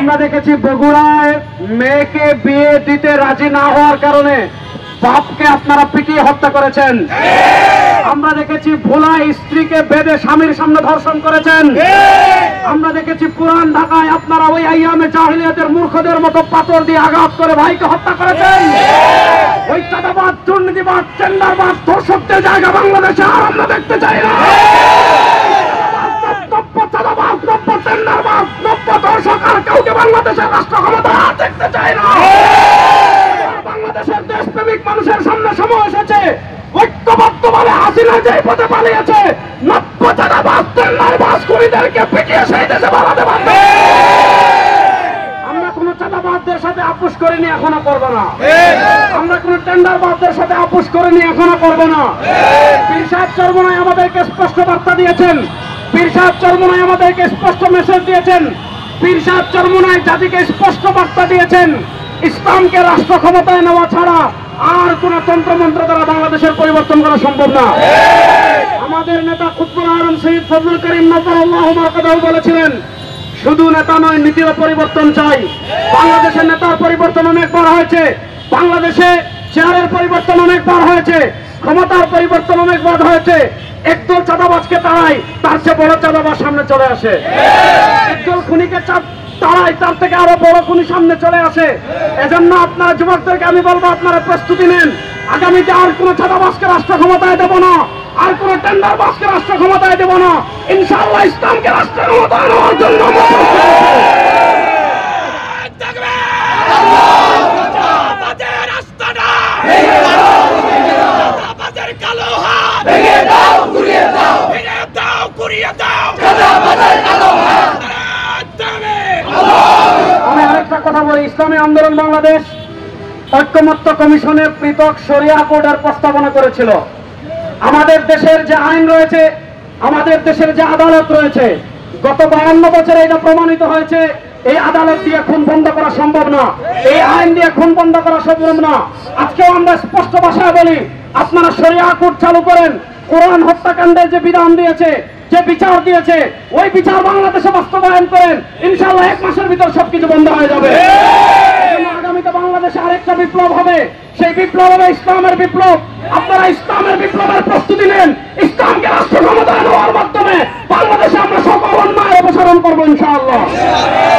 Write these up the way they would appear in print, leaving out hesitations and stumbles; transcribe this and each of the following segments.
আমরা দেখেছি বগুড়ায় মেয়েকে বিয়ে দিতে রাজি না হওয়ার কারণে বাপকে আপনারা পিটিয়ে হত্যা করেছেন। আমরা দেখেছি ভোলায় স্ত্রীকে বেঁধে স্বামীর সামনে ধর্ষণ করেছেন। আমরা দেখেছি পুরান ঢাকায় আপনারা ওই আইয়ামে জাহিলিয়াতের মূর্খদের মতো পাথর দিয়ে আঘাত করে ভাইকে হত্যা করেছেন। ওই চাঁদাবাজ, দুর্নীতিবাজ, টেন্ডারবাজ, ধর্ষকদের জায়গা বাংলাদেশে আর আমরা দেখতে চাই না। চাঁদাবাজ, নব্য টেন্ডারবাজ, নব্য ধর্ষক আর কাউকে বাংলাদেশের রাষ্ট্র ক্ষমতা দেখতে চাই না। বাংলাদেশের দেশপ্রেমিক মানুষের সামনে সময় এসেছে ঐক্যবদ্ধভাবে হাসিনা যে পথে পালিয়েছে নব্য চাঁদাবাজ, টেন্ডারবাজ, খুনিদেরকে পিটিয়ে সেই দেশে পালাতে পারবে। আমরা কোন চাঁদাবাজদের সাথে আপোষ করিনি, এখনো করবো না। আমরা কোন টেন্ডারবাজদের সাথে আপোষ করিনি, এখনো করবো না। পীর সাহেব চরমোনাই আমাদেরকে স্পষ্ট বার্তা দিয়েছেন। পীর সাহেব চরমোনাই আমাদেরকে স্পষ্ট মেসেজ দিয়েছেন। পীর সাহেব চরমোনাই জাতিকে স্পষ্ট বার্তা দিয়েছেন, ইসলামকে রাষ্ট্র ক্ষমতায় নেওয়া ছাড়া আর কোন তন্ত্রমন্ত্র দ্বারা বাংলাদেশের পরিবর্তন করা সম্ভব না। আমাদের নেতা খুতবুল আলম শহীদ ফজলুল করিম নজরুল্লাহ মারকাদাহু বলেছিলেন, শুধু নেতা নয়, নীতির পরিবর্তন চাই। বাংলাদেশের নেতার পরিবর্তন অনেকবার হয়েছে, বাংলাদেশে চেয়ারের পরিবর্তন অনেকবার হয়েছে, ক্ষমতার পরিবর্তন অনেকবার হয়েছে। একদল চাঁদাবাজকে তাড়াই, তার চেয়ে বড় চাঁদাবাজ সামনে চলে আসে। একদল খুনিকে তাড়াই, তার থেকে আরো বড় খুনি সামনে চলে আসে। এজন্য আপনারা যুবকদেরকে আমি বলবো, আপনারা প্রস্তুতি নেন। আগামীতে আর কোন চাঁদাবাজকে রাষ্ট্র ক্ষমতায় দেব না, আর কোন টেন্ডারবাজকে রাষ্ট্র ক্ষমতায় দেব না। ইনশাআল্লাহ ইসলামকে রাষ্ট্র ক্ষমতায় নেওয়ার জন্য আমি আরেকটা কথা বলি, ইসলামী আন্দোলন বাংলাদেশ ঐক্যমত্য কমিশনের পৃথক শরিয়া কোডের প্রস্তাবনা করেছিল। আমাদের দেশের যে আইন রয়েছে, আমাদের দেশের যে আদালত রয়েছে, গত 52 বছরে এটা প্রমাণিত হয়েছে, এই আদালত দিয়ে খুন বন্ধ করা সম্ভব না, এই আইন দিয়ে খুন বন্ধ করা সম্ভব না। আজকেও আমরা স্পষ্ট ভাষায় বলি, আপনারা শরিয়া কোড চালু করেন। কোরআন হত্যাকাণ্ডের যে বিধান দিয়েছে, যে বিচার দিয়েছে, ওই বিচার বাংলাদেশে বাস্তবায়ন করেন। ইনশাআল্লাহ 1 মাসের ভিতর সবকিছু বন্ধ হয়ে যাবে। আগামীতে বাংলাদেশে আরেকটা বিপ্লব হবে, সেই বিপ্লব হবে ইসলামের বিপ্লব। আপনারা ইসলামের বিপ্লবের প্রস্তুতি নেন। ইসলামকে রাষ্ট্র ক্ষমতায় নেওয়ার মাধ্যমে বাংলাদেশে আমরা সকল অন্যায় অপসারণ করবো ইনশাআল্লাহ।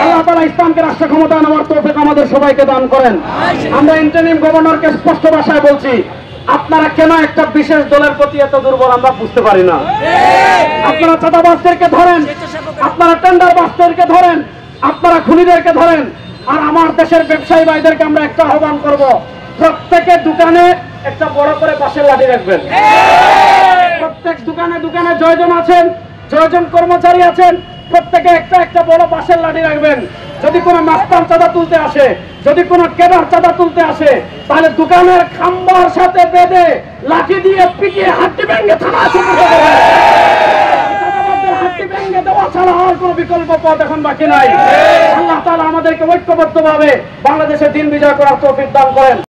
আল্লাহ তাআলা ইসলামকে রাষ্ট্র ক্ষমতায় নেওয়ার তৌফিক আমাদের সবাইকে দান করেন। আমরা ইন্টারিম গভর্নরকে স্পষ্ট ভাষায় বলছি, আপনারা কেন একটা বিশেষ দলের প্রতি এত দুর্বল আমরা বুঝতে পারি না। আপনারা চাঁদাবাজদেরকে ধরেন, আপনারা টেন্ডারবাজদেরকে ধরেন, আপনারা খুনিদেরকে ধরেন। আর আমার দেশের ব্যবসায়ী ভাইদেরকে আমরা একটা আহ্বান করব, প্রত্যেকের দোকানে একটা বড় করে বাঁশের লাঠি রাখবেন। প্রত্যেক দোকানে দোকানে জয়জন আছেন, জয়জন কর্মচারী আছেন, প্রত্যেকে একটা একটা বড় বাঁশের লাঠি রাখবেন। যদি কোনো মাস্টার চাঁদা তুলতে আসে, যদি কোনো কেদার চাঁদা তুলতে আসে, তাহলে দোকানের খাম্বার সাথে বেঁধে লাঠি দিয়ে পিটিয়ে হাড্ডি ভেঙে থানায় ছুটে দেবে। হাড্ডি ভেঙে দেওয়া ছাড়া আর কোনো বিকল্প পথ এখন বাকি নাই। আল্লাহ তাআলা আমাদেরকে ঐক্যবদ্ধভাবে বাংলাদেশের দিন বিজয় করার তৌফিক দান করেন।